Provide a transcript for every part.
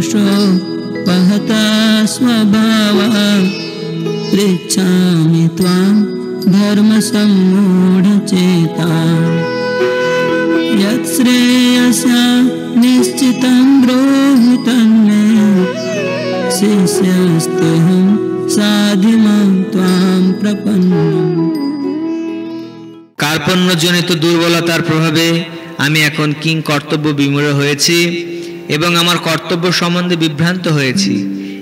दृष्टो वहता स्वभावा पृच्छामि त्वां धर्मसम्मूढचेता यत् श्रेयसा निश्चितं ब्रूहि तन्मे शिष्यस्तेऽहं साधिमां त्वां प्रपन्नम्। কার্পণ্যজনিত দুর্বলতার প্রভাবে আমি এখন কিং কর্তব্য বিমূঢ় হয়েছি এবং আমার কর্তব্য সম্বন্ধে বিভ্রান্ত হয়েছি।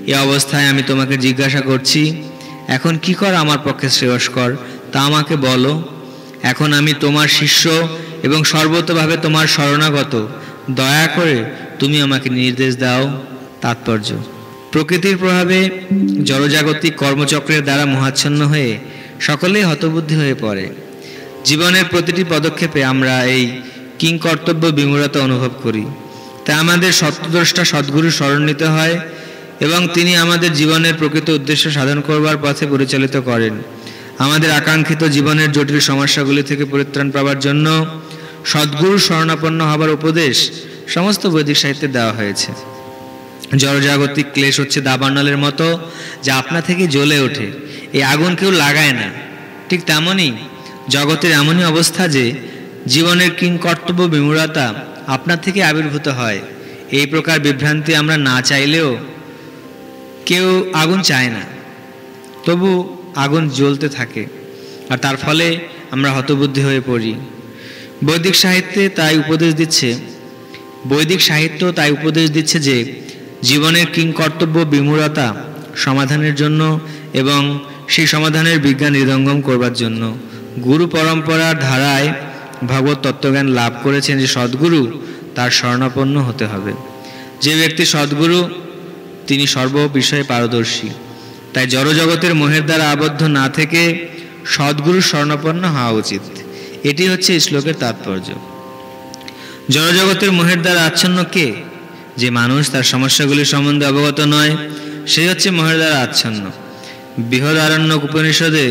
এই অবস্থায় আমি তোমাকে জিজ্ঞাসা করছি, এখন কি করা আমার পক্ষে শ্রেয়স্কর তা আমাকে বলো। এখন আমি তোমার শিষ্য এবং সর্বতভাবে তোমার শরণাগত, দয়া করে তুমি আমাকে নির্দেশ দাও। তাৎপর্য: প্রকৃতির প্রভাবে জড়জাগতিক কর্মচক্রের দ্বারা মোহাচ্ছন্ন হয়ে সকলেই হতবুদ্ধি হয়ে পড়ে। জীবনের প্রতিটি পদক্ষেপে আমরা এই কিং কর্তব্য বিমূঢ়তা অনুভব করি। তাই আমাদের সত্যদ্রষ্টা সদ্গুরু শরণ নিতে হয় এবং তিনি আমাদের জীবনের প্রকৃত উদ্দেশ্য সাধন করবার পথে পরিচালিত করেন। আমাদের আকাঙ্ক্ষিত জীবনের জটিল সমস্যাগুলি থেকে পরিত্রাণ পাওয়ার জন্য সদ্গুরু শরণাপন্ন হবার উপদেশ সমস্ত বৈদিক সাহিত্যে দেওয়া হয়েছে। জড়জাগতিক ক্লেশ হচ্ছে দাবানলের মতো, যা আপনা থেকে জ্বলে ওঠে, এই আগুন কেউ লাগায় না। ঠিক তেমনই জগতের এমনই অবস্থা যে জীবনের কিং কর্তব্য বিমূঢ়তা আপনা থেকে আবির্ভূত হয়। এই প্রকার বিভ্রান্তি আমরা না চাইলেও কেউ আগুন চায় না, তবু আগুন জ্বলতে থাকে আর তার ফলে আমরা হতবুদ্ধি হয়ে পড়ি। বৈদিক সাহিত্য তাই উপদেশ দিচ্ছে যে জীবনের কিং কর্তব্য বিমূঢ়তা সমাধানের জন্য এবং সেই সমাধানের বিজ্ঞান হৃদয়ঙ্গম করবার জন্য গুরু পরম্পরার ধারায় ভগবত তত্ত্বজ্ঞান লাভ করেছেন যে সদ্গুরু তার শরণাপন্ন হতে হবে। যে ব্যক্তি সদ্গুরু তিনি সর্ব বিষয়ে পারদর্শী। তাই জড়জগতের মোহের দ্বারা আবদ্ধ না থেকে সদ্গুরুর শরণাপন্ন হওয়া উচিত। এটি হচ্ছে এই শ্লোকের তাৎপর্য। জড়জগতের মোহের দ্বারা আচ্ছন্ন কে? যে মানুষ তার সমস্যাগুলির সম্বন্ধে অবগত নয়, সেই হচ্ছে মোহের দ্বারা আচ্ছন্ন। বৃহদারণ্যক উপনিষদে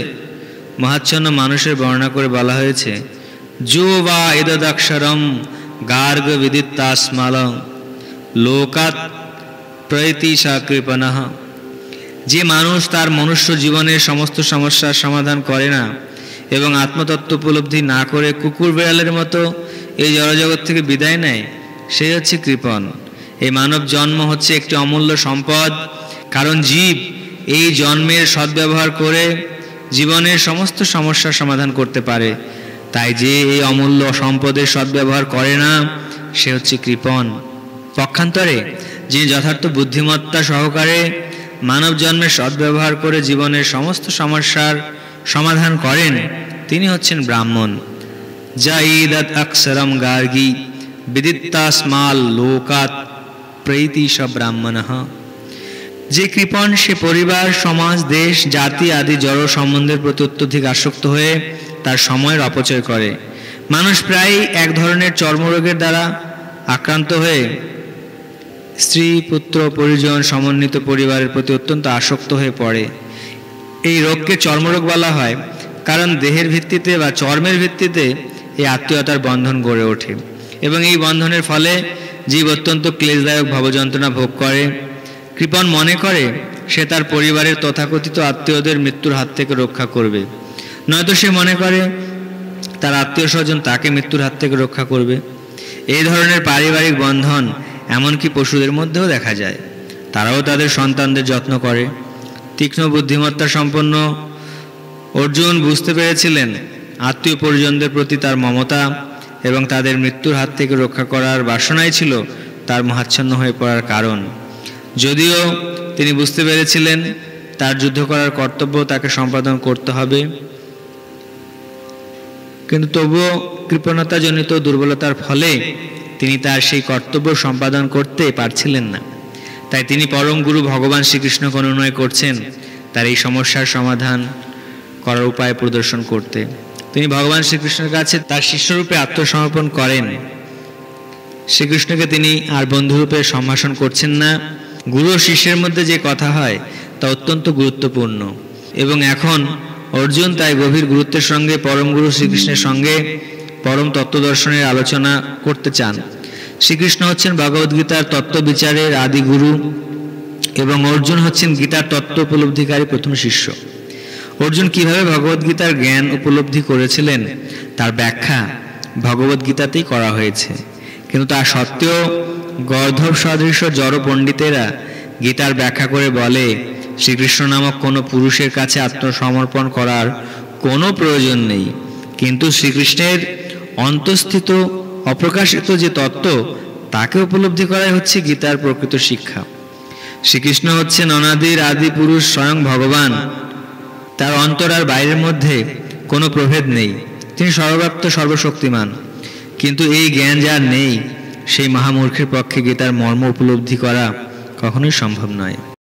মহাচ্ছন্ন মানুষের বর্ণনা করে বলা হয়েছে, যো বা এদদাক্ষরম গার্গ বিদিত্তাস্মালং লোকাৎ প্রয়তিশা কৃপণঃ। যে মানুষ তার মনুষ্য জীবনের সমস্ত সমস্যার সমাধান করে না এবং আত্মতত্ত্ব উপলব্ধি না করে কুকুর বিড়ালের মতো এই জড়জগৎ থেকে বিদায় নেয়, সেই হচ্ছে কৃপণ। এই মানব জন্ম হচ্ছে একটি অমূল্য সম্পদ, কারণ জীব এই জন্মের সদ্ব্যবহার করে জীবনের সমস্ত সমস্যার সমাধান করতে পারে। তাই যে এই অমূল্য সম্পদের সদ্ব্যবহার করে না, সে হচ্ছে কৃপণ। পক্ষান্তরে যিনি যথার্থ বুদ্ধিমত্তা সহকারে মানব জন্মের সদ্ব্যবহার করে জীবনের সমস্ত সমস্যার সমাধান করেন, তিনি হচ্ছেন ব্রাহ্মণ। যাইদৎ অক্ষরম গার্গী বিদিত্তাস্মাল লোকাৎ প্রৈতিশ ব্রাহ্মণঃ। যে কৃপণ সে পরিবার, সমাজ, দেশ, জাতি আদি জড় সম্বন্ধের প্রতি অত্যধিক আসক্ত হয়ে তার সময়ের অপচয় করে। মানুষ প্রায় এক ধরনের চর্মরোগের দ্বারা আক্রান্ত হয়ে স্ত্রী, পুত্র, পরিজন সমন্বিত পরিবারের প্রতি অত্যন্ত আসক্ত হয়ে পড়ে। এই রোগকে চর্মরোগ বলা হয়, কারণ দেহের ভিত্তিতে বা চর্মের ভিত্তিতে এই আত্মীয়তার বন্ধন গড়ে ওঠে এবং এই বন্ধনের ফলে জীব অত্যন্ত ক্লেশদায়ক ভবযন্ত্রণা ভোগ করে। কৃপণ মনে করে সে তার পরিবারের তথাকথিত আত্মীয়দের মৃত্যুর হাত থেকে রক্ষা করবে, নয়তো সে মনে করে তার আত্মীয় স্বজন তাকে মৃত্যুর হাত থেকে রক্ষা করবে। এই ধরনের পারিবারিক বন্ধন এমনকি পশুদের মধ্যেও দেখা যায়। তারাও তাদের সন্তানদের যত্ন করে। তীক্ষ্ণ বুদ্ধিমত্তা সম্পন্ন অর্জুন বুঝতে পেরেছিলেন আত্মীয় পরিজনদের প্রতি তার মমতা এবং তাদের মৃত্যুর হাত থেকে রক্ষা করার বাসনাই ছিল তার মোহাচ্ছন্ন হয়ে পড়ার কারণ। যদিও তিনি বুঝতে পেরেছিলেন তার যুদ্ধ করার কর্তব্য তাকে সম্পাদন করতে হবে, কিন্তু তবুও কৃপণতাজনিত দুর্বলতার ফলে তিনি তার সেই কর্তব্য সম্পাদন করতে পারছিলেন না। তাই তিনি পরম গুরু ভগবান শ্রীকৃষ্ণকে অনুনয় করছেন তার এই সমস্যার সমাধান করার উপায় প্রদর্শন করতে। তিনি ভগবান শ্রীকৃষ্ণের কাছে তার শিষ্যরূপে আত্মসমর্পণ করেন। শ্রীকৃষ্ণকে তিনি আর বন্ধুরূপে সম্ভাষণ করছেন না। গুরু ও শিষ্যের মধ্যে যে কথা হয় তা অত্যন্ত গুরুত্বপূর্ণ এবং এখন অর্জুন তাই গভীর গুরুত্বের সঙ্গে পরম গুরু শ্রীকৃষ্ণের সঙ্গে পরম তত্ত্বদর্শনের আলোচনা করতে চান। শ্রীকৃষ্ণ হচ্ছেন ভগবদ্গীতার তত্ত্ব বিচারের আদি গুরু এবং অর্জুন হচ্ছেন গীতার তত্ত্ব উপলব্ধিকারী প্রথম শিষ্য। অর্জুন কিভাবে ভগবদ্গীতার জ্ঞান উপলব্ধি করেছিলেন তার ব্যাখ্যা ভগবদ্গীতাতেই করা হয়েছে। কিন্তু তা সত্ত্বেও গর্ধব সদৃশ জড় পণ্ডিতেরা গীতার ব্যাখ্যা করে বলে শ্রীকৃষ্ণ নামক কোনো পুরুষের কাছে আত্মসমর্পণ করার কোনো প্রয়োজন নেই, কিন্তু শ্রীকৃষ্ণের অন্তঃস্থিত অপ্রকাশিত যে তত্ত্ব তাকে উপলব্ধি করাই হচ্ছে গীতার প্রকৃত শিক্ষা। শ্রীকৃষ্ণ হচ্ছেন অনাদির আদি পুরুষ, স্বয়ং ভগবান। তার অন্তর আর বাইরের মধ্যে কোনো প্রভেদ নেই, তিনি সর্বব্যাপ্ত সর্বশক্তিমান। কিন্তু এই জ্ঞান যার নেই সেই মহামূর্খের পক্ষে গীতার মর্ম উপলব্ধি করা কখনোই সম্ভব নয়।